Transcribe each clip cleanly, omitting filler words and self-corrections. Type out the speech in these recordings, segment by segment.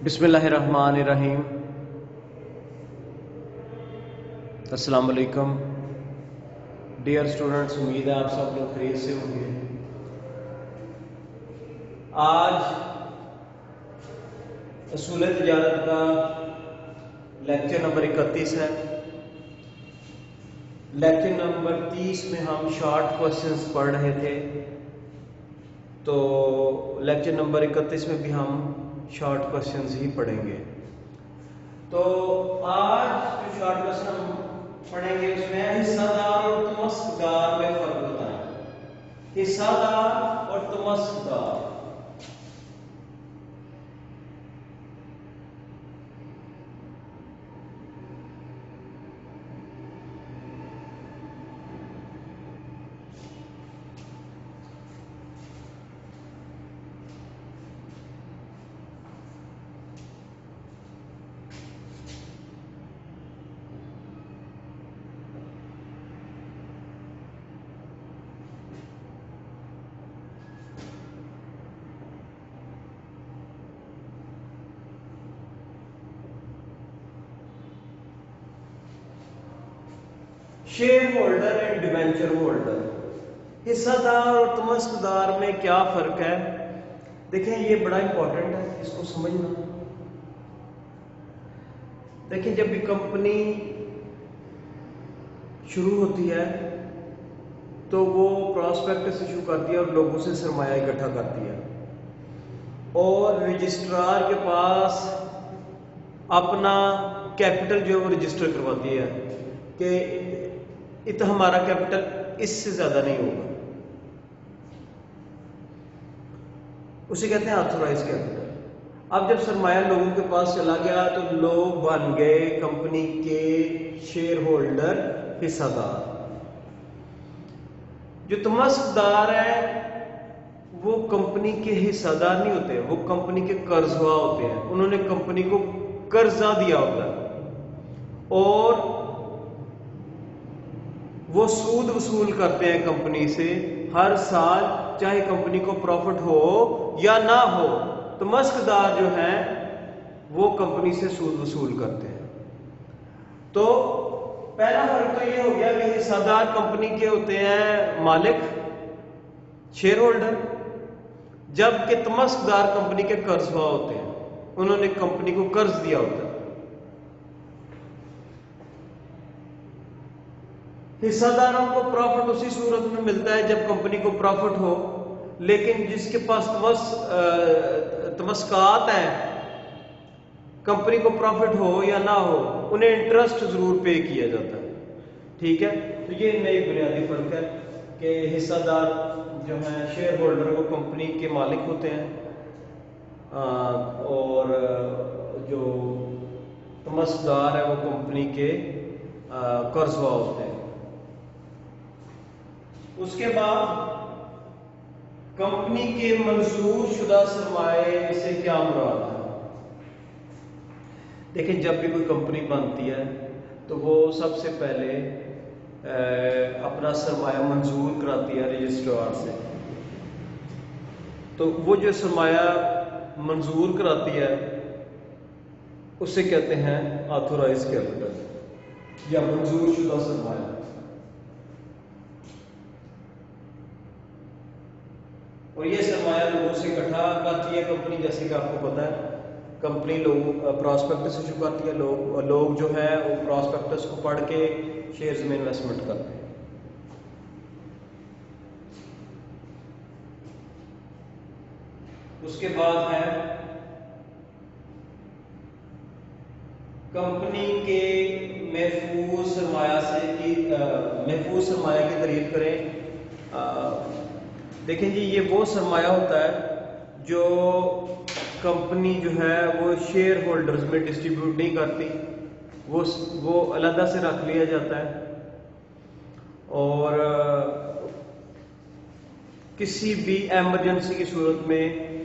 بسم اللہ الرحمن الرحیم۔ السلام علیکم ڈیئر اسٹوڈنٹس، امید ہے آپ سب لوگ خیریت سے ہوں گے۔ آج اصول تجارت کا لیکچر نمبر 31 ہے۔ لیکچر نمبر 30 میں ہم شارٹ کوسچنز پڑھ رہے تھے، تو لیکچر نمبر 31 میں بھی ہم شارٹ کوسچنز ہی پڑھیں گے۔ تو آج جو شارٹ کوسچن ہم پڑھیں گے اس میں حصہ دار اور تمسک دار میں فرق بتائیں۔ حصہ دار اور تمسک دار۔ Share holder and debenture holder, حصہ دار اور تمسک دار میں کیا فرق ہے؟ دیکھیں یہ بڑا امپورٹنٹ ہے، اس کو سمجھنا۔ دیکھیں جب بھی کمپنی شروع ہوتی ہے تو وہ پراسپیکٹس ایشو کرتی ہے اور لوگوں سے سرمایہ اکٹھا کرتی ہے، اور رجسٹرار کے پاس اپنا کیپٹل جو ہے وہ رجسٹر کرواتی ہے کہ ہمارا کیپٹل اس سے زیادہ نہیں ہوگا، اسے کہتے ہیں آتھورائز کیپٹل۔ اب جب سرمایہ لوگوں کے پاس چلا گیا تو لوگ بن گئے کمپنی کے شیئر ہولڈر، حصہ دار۔ جو تمسک دار ہیں وہ کمپنی کے حصہ دار نہیں ہوتے، وہ کمپنی کے قرض خواہ ہوتے ہیں۔ انہوں نے کمپنی کو قرضہ دیا ہوتا ہے اور وہ سود وصول کرتے ہیں کمپنی سے ہر سال، چاہے کمپنی کو پروفٹ ہو یا نہ ہو۔ تمسک دار جو ہیں وہ کمپنی سے سود وصول کرتے ہیں۔ تو پہلا فرق تو یہ ہو گیا کہ حصہ دار کمپنی کے ہوتے ہیں مالک، شیئر ہولڈر، جبکہ تمسک دار کمپنی کے قرض خواہ ہوتے ہیں، انہوں نے کمپنی کو قرض دیا ہوتا ہے۔ حصہ داروں کو پروفٹ اسی صورت میں ملتا ہے جب کمپنی کو پروفٹ ہو، لیکن جس کے پاس تمسکات ہیں، کمپنی کو پروفٹ ہو یا نہ ہو، انہیں انٹرسٹ ضرور پے کیا جاتا ہے۔ ٹھیک ہے، تو یہ نئی بنیادی فرق ہے کہ حصہ دار جو ہیں شیئر ہولڈر وہ کمپنی کے مالک ہوتے ہیں، اور جو تمسک دار ہے وہ کمپنی کے قرض خواہ ہوتے ہیں۔ اس کے بعد کمپنی کے منظور شدہ سرمایہ سے کیا مراد ہے؟ دیکھیں جب بھی کوئی کمپنی بنتی ہے تو وہ سب سے پہلے اپنا سرمایہ منظور کراتی ہے رجسٹرار سے۔ تو وہ جو سرمایہ منظور کراتی ہے اسے کہتے ہیں آتھورائز کیپٹل یا منظور شدہ سرمایہ۔ اور یہ سرمایہ لوگوں سے اکٹھا کرتی ہے کمپنی، جیسے کہ آپ کو پتا ہے کمپنی لوگ پراسپیکٹس ایشو کرتی ہے، لوگ جو ہے وہ پراسپیکٹس کو پڑھ کے شیئرز میں انویسٹمنٹ کرتے ہیں۔ اس کے بعد ہے کمپنی کے محفوظ سرمایہ کی تعریف کریں۔ دیکھیں جی یہ وہ سرمایہ ہوتا ہے جو کمپنی جو ہے وہ شیئر ہولڈرز میں ڈسٹریبیوٹ نہیں کرتی، وہ علیحدہ سے رکھ لیا جاتا ہے، اور کسی بھی ایمرجنسی کی صورت میں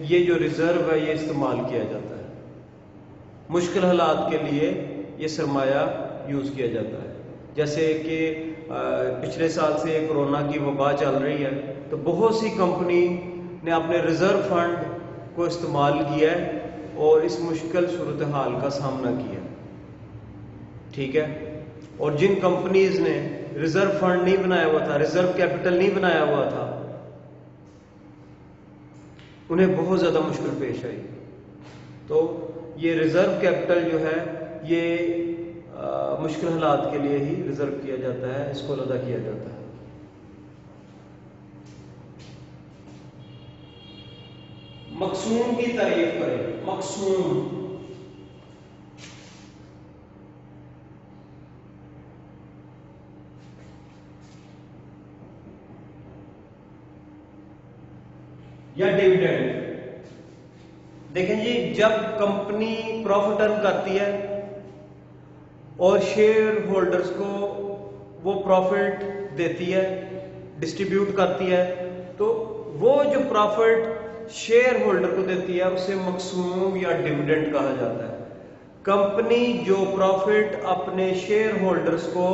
یہ جو ریزرو ہے یہ استعمال کیا جاتا ہے، مشکل حالات کے لیے یہ سرمایہ یوز کیا جاتا ہے۔ جیسے کہ پچھلے سال سے کورونا کی وبا چل رہی ہے تو بہت سی کمپنی نے اپنے ریزرو فنڈ کو استعمال کیا ہے اور اس مشکل صورتحال کا سامنا کیا. ٹھیک ہے. اور جن کمپنیز نے ریزرو فنڈ نہیں بنایا ہوا تھا، ریزرو کیپٹل نہیں بنایا ہوا تھا، انہیں بہت زیادہ مشکل پیش آئی. تو یہ ریزرو کیپٹل جو ہے یہ مشکل حالات کے لیے ہی ریزرو کیا جاتا ہے، اس کو ادا کیا جاتا ہے. مقسوم کی تعریف کریں. مقسوم یا ڈیویڈنڈ. دیکھیں جی، جب کمپنی پروفٹ ارن کرتی ہے اور شیئر ہولڈرز کو وہ پروفٹ دیتی ہے، ڈسٹریبیوٹ کرتی ہے، تو وہ جو پروفٹ شیئر ہولڈر کو دیتی ہے اسے مقسوم یا ڈیویڈنڈ کہا جاتا ہے. کمپنی جو پروفٹ اپنے شیئر ہولڈرز کو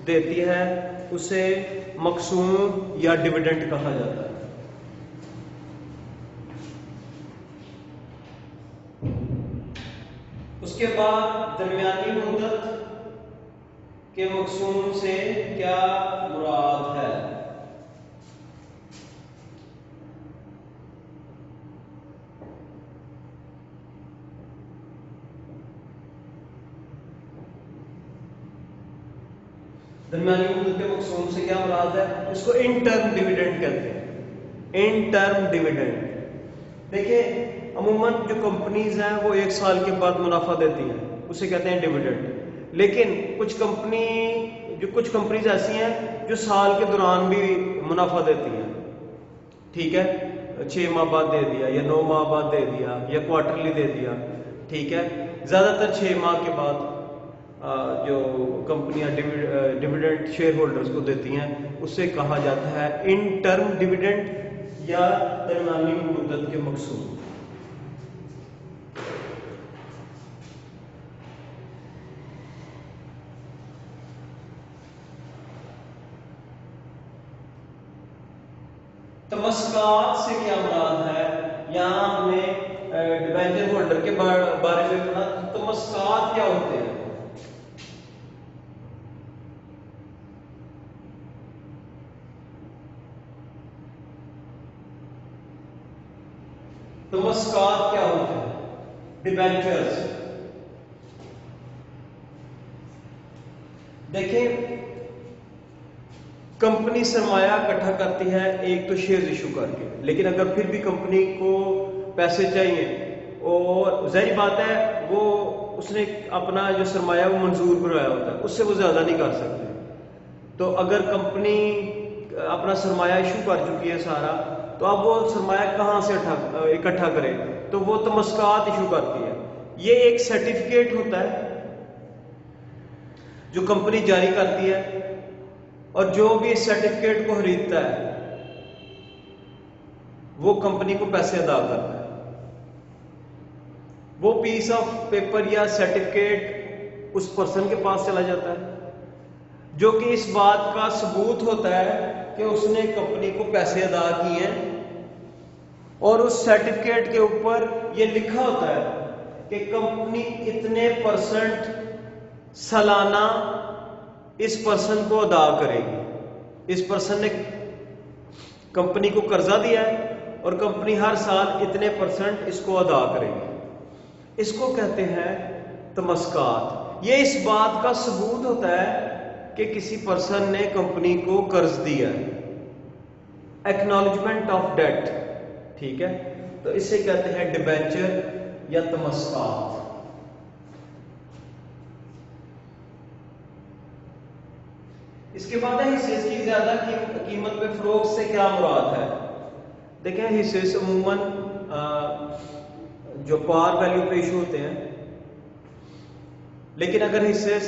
دیتی ہے اسے مقسوم یا ڈیویڈنڈ کہا جاتا ہے. اس کے بعد درمیانی مدت کے مقسوم سے کیا مراد ہے؟ درمیانی مدت کے مقسوم سے کیا مراد ہے؟ اس کو ان ٹرم ڈیویڈنڈ کہتے ہیں. In term dividend. دیکھیں عموماً جو کمپنیز ہیں وہ 1 سال کے بعد منافع دیتی ہیں، اسے کہتے ہیں ڈیویڈنڈ. لیکن کچھ کمپنیز ایسی ہیں جو سال کے دوران بھی منافع دیتی ہیں. ٹھیک ہے، 6 ماہ بعد دے دیا یا 9 ماہ بعد دے دیا یا کوارٹرلی دے دیا. ٹھیک ہے، زیادہ تر 6 ماہ کے بعد جو کمپنیاں ڈیویڈنڈ شیئر ہولڈرز کو دیتی ہیں اسے کہا جاتا ہے ان ٹرم ڈیویڈنڈ یا درمیانی مدت کے مقسوم. تمسکات سے کیا مراد ہے؟ یہاں ہم نے ڈیبینچر ہولڈر کے بارے میں پڑھا. تمسکات کیا ہوتے ہیں؟ تمسکات کیا ہوتے ہیں؟ ڈیبینچرز. دیکھیں کمپنی سرمایہ اکٹھا کرتی ہے ایک تو شیئر ایشو کر کے، لیکن اگر پھر بھی کمپنی کو پیسے چاہیے اور ظاہر بات ہے وہ اس نے اپنا جو سرمایہ وہ منظور کرایا ہوتا ہے، اس سے وہ زیادہ نہیں کر سکتے. تو اگر کمپنی اپنا سرمایہ ایشو کر چکی ہے سارا، تو اب وہ سرمایہ کہاں سے اکٹھا کرے؟ تو وہ تمسکات ایشو کرتی ہے. یہ ایک سرٹیفکیٹ ہوتا ہے جو کمپنی جاری کرتی ہے، اور جو بھی اس سرٹیفکیٹ کو خریدتا ہے وہ کمپنی کو پیسے ادا کرتا ہے. وہ پیس آف پیپر یا سرٹیفکیٹ اس پرسن کے پاس چلا جاتا ہے جو کہ اس بات کا ثبوت ہوتا ہے کہ اس نے کمپنی کو پیسے ادا کیے ہیں، اور اس سرٹیفکیٹ کے اوپر یہ لکھا ہوتا ہے کہ کمپنی اتنے % سالانہ اس پرسن کو ادا کرے گی. اس پرسن نے کمپنی کو قرضہ دیا ہے اور کمپنی ہر سال اتنے % اس کو ادا کرے گی. اس کو کہتے ہیں تمسکات. یہ اس بات کا ثبوت ہوتا ہے کہ کسی پرسن نے کمپنی کو قرض دیا ہے. Acknowledgement of debt. ٹھیک ہے، تو اسے کہتے ہیں ڈیبینچر یا تمسکات. اس کے بعد ہے حصے کی زیادہ قیمت پہ فروخت سے کیا مراد ہے؟ دیکھیں حصے عموماً جو پار ویلیو پہ ایشو ہوتے ہیں، لیکن اگر حصے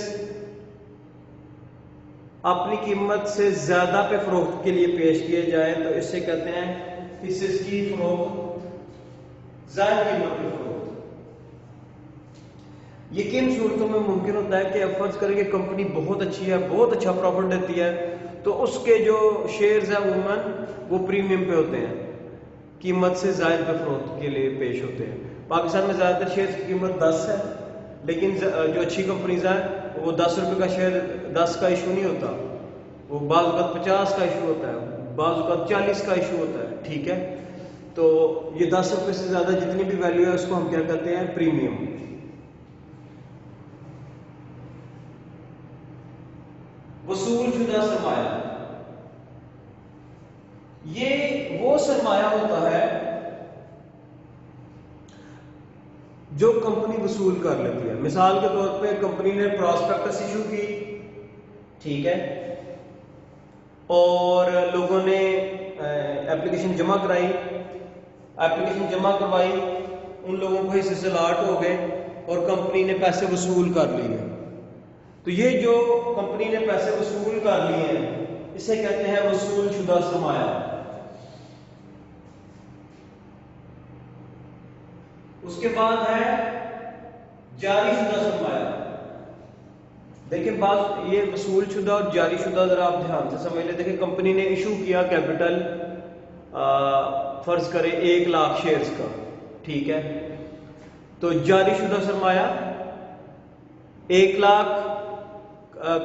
اپنی قیمت سے زیادہ پہ فروخت کے لیے پیش کیے جائیں تو اسے کہتے ہیں حصے کی فروخت زائد قیمت پہ فروخت. یہ کن صورتوں میں ممکن ہوتا ہے کہ فرض کریں کہ کمپنی بہت اچھی ہے، بہت اچھا پروفٹ دیتی ہے، تو اس کے جو شیئرز ہیں عموماً وہ پریمیم پہ ہوتے ہیں، قیمت سے زائد پہ فروخت کے لیے پیش ہوتے ہیں. پاکستان میں زیادہ تر شیئر کی قیمت 10 ہے، لیکن جو اچھی کمپنیز ہیں وہ 10 روپے کا شیئر 10 کا ایشو نہیں ہوتا، وہ بعض اوقات 50 کا ایشو ہوتا ہے، بعض اوقات 40 کا ایشو ہوتا ہے، ٹھیک ہے. تو یہ 10 روپے سے زیادہ جتنی بھی ویلیو ہے اس کو ہم کیا کہتے ہیں؟ پریمیم. وصول شدہ سرمایہ، یہ وہ سرمایہ ہوتا ہے جو کمپنی وصول کر لیتی ہے. مثال کے طور پہ کمپنی نے پراسپیکٹس ایشو کی، ٹھیک ہے، اور لوگوں نے اپلیکیشن جمع کرائی، اپلیکیشن جمع کروائی، ان لوگوں کو حصے سے الاٹ ہو گئے اور کمپنی نے پیسے وصول کر لیے. تو یہ جو کمپنی نے پیسے وصول کر لیے ہیں اسے کہتے ہیں وصول شدہ سرمایہ. اس کے بعد ہے جاری شدہ سرمایہ. دیکھیں بات یہ وصول شدہ اور جاری شدہ ذرا آپ دھیان سے سمجھ لیں. دیکھیں کمپنی نے ایشو کیا کیپٹل فرض کرے 1 لاکھ شیئرز کا، ٹھیک ہے. تو جاری شدہ سرمایہ 1 لاکھ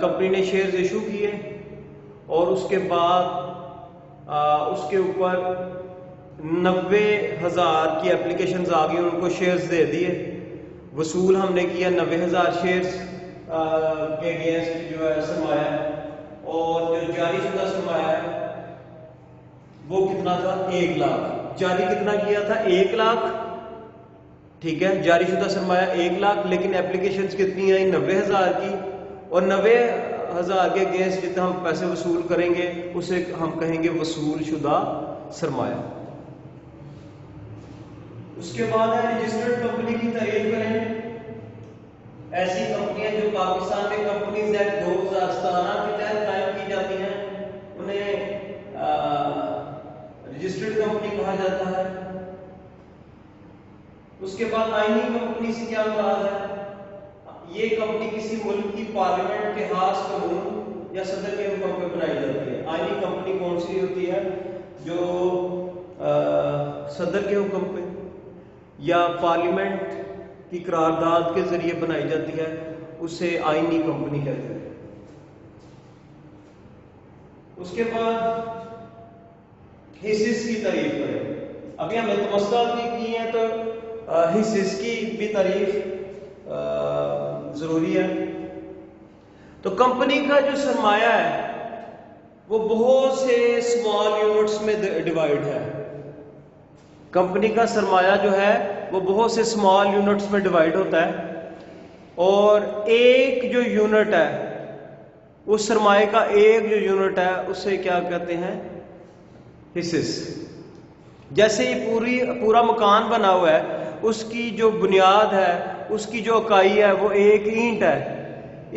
کمپنی نے شیئرز ایشو کیے اور اس کے بعد اس کے اوپر 90,000 کی اپلیکیشنز آ گئی، ان کو شیئرز دے دیے. وصول ہم نے کیا 90,000 شیئرز کے اگینسٹ جو ہے سرمایہ، اور جو جاری شدہ سرمایہ ہے وہ کتنا تھا؟ 1 لاکھ. جاری کتنا کیا تھا؟ 1 لاکھ، ٹھیک ہے. جاری شدہ سرمایہ 1 لاکھ، لیکن اپلیکیشنز کتنی آئی؟ 90,000 کی، اور 90,000 کے اگینسٹ جتنا ہم پیسے وصول کریں گے اسے ہم کہیں گے وصول شدہ سرمایہ. اس کے بعد ہے رجسٹرڈ کمپنی کی تعریف کریں. ایسی کمپنیاں جو پاکستان میں کمپنیز ایکٹ 2017 کے تحت قائم کی جاتی ہیں انہیں رجسٹرڈ کمپنی کہا جاتا ہے. اس کے بعد آئینی کمپنی سے کیا مراد ہے؟ یہ کمپنی کسی ملک کی پارلیمنٹ کے خاص قانون یا صدر کے حکم پہ بنائی جاتی ہے. آئینی کمپنی کون سی ہوتی ہے؟ جو صدر کے حکم پہ یا پارلیمنٹ کی قرارداد کے ذریعے بنائی جاتی ہے اسے آئینی کمپنی کہتے ہیں. اس کے بعد حصص کی تعریف کریں. ابھی ہم نے تمسکات کی ہیں تو حصص کی بھی تعریف ضروری ہے. تو کمپنی کا جو سرمایہ ہے وہ بہت سے اسمال یونٹس میں ڈیوائڈ ہے. کمپنی کا سرمایہ جو ہے وہ بہت سے اسمال یونٹس میں ڈیوائڈ ہوتا ہے، اور ایک جو یونٹ ہے اس سرمایہ کا ایک جو یونٹ ہے اسے کیا کہتے ہیں؟ حصص. جیسے یہ پورا مکان بنا ہوا ہے، اس کی جو بنیاد ہے، اس کی جو اکائی ہے وہ ایک اینٹ ہے.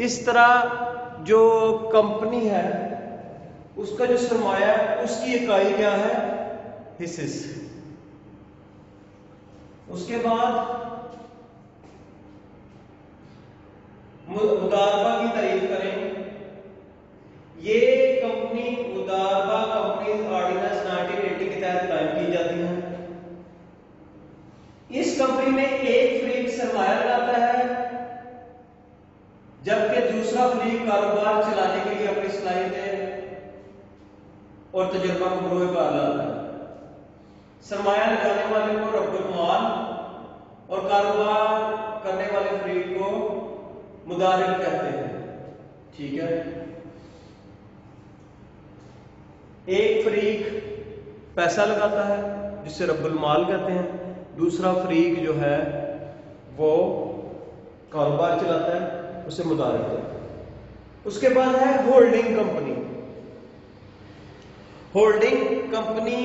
اس طرح جو کمپنی ہے اس کا جو سرمایہ ہے اس کی اکائی کیا ہے؟ حصص. اس کے بعد مضاربہ کی تعریف کریں. یہ کمپنی مضاربہ کمپنیز آرڈیننس 1980 کے تحت قائم کی جاتی ہیں. اس کمپنی میں ایک فریق سرمایہ لگاتا ہے جبکہ دوسرا فریق کاروبار چلانے کے لیے اپنی صلاحیتیں اور تجربہ کو بروئے کار لاتا ہے. سرمایہ لگانے والے کو رب المال اور کاروبار کرنے والے فریق کو مضارب کہتے ہیں، ٹھیک ہے. ایک فریق پیسہ لگاتا ہے جسے رب المال کہتے ہیں، دوسرا فریق جو ہے وہ کاروبار چلاتا ہے اسے مضارب کہتے ہیں. اس کے بعد ہے ہولڈنگ کمپنی. ہولڈنگ کمپنی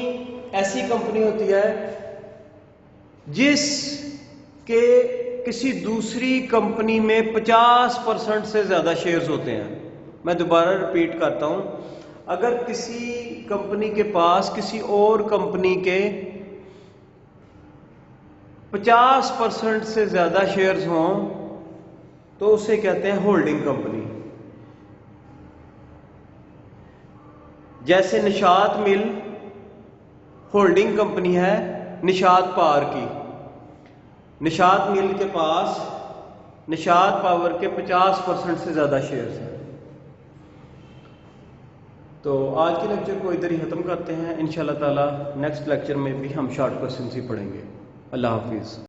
ایسی کمپنی ہوتی ہے جس کے کسی دوسری کمپنی میں 50% سے زیادہ شیئرز ہوتے ہیں. میں دوبارہ ریپیٹ کرتا ہوں، اگر کسی کمپنی کے پاس کسی اور کمپنی کے 50% سے زیادہ شیئرز ہوں تو اسے کہتے ہیں ہولڈنگ کمپنی. جیسے نشاط مل ہولڈنگ کمپنی ہے نشاط پار کی. نشاط مل کے پاس نشاط پاور کے 50% سے زیادہ شیئرز ہیں۔ تو آج کے لیکچر کو ادھر ہی ختم کرتے ہیں، انشاءاللہ تعالی نیکسٹ لیکچر میں بھی ہم شارٹ کوسچنز ہی پڑھیں گے۔ اللہ حافظ۔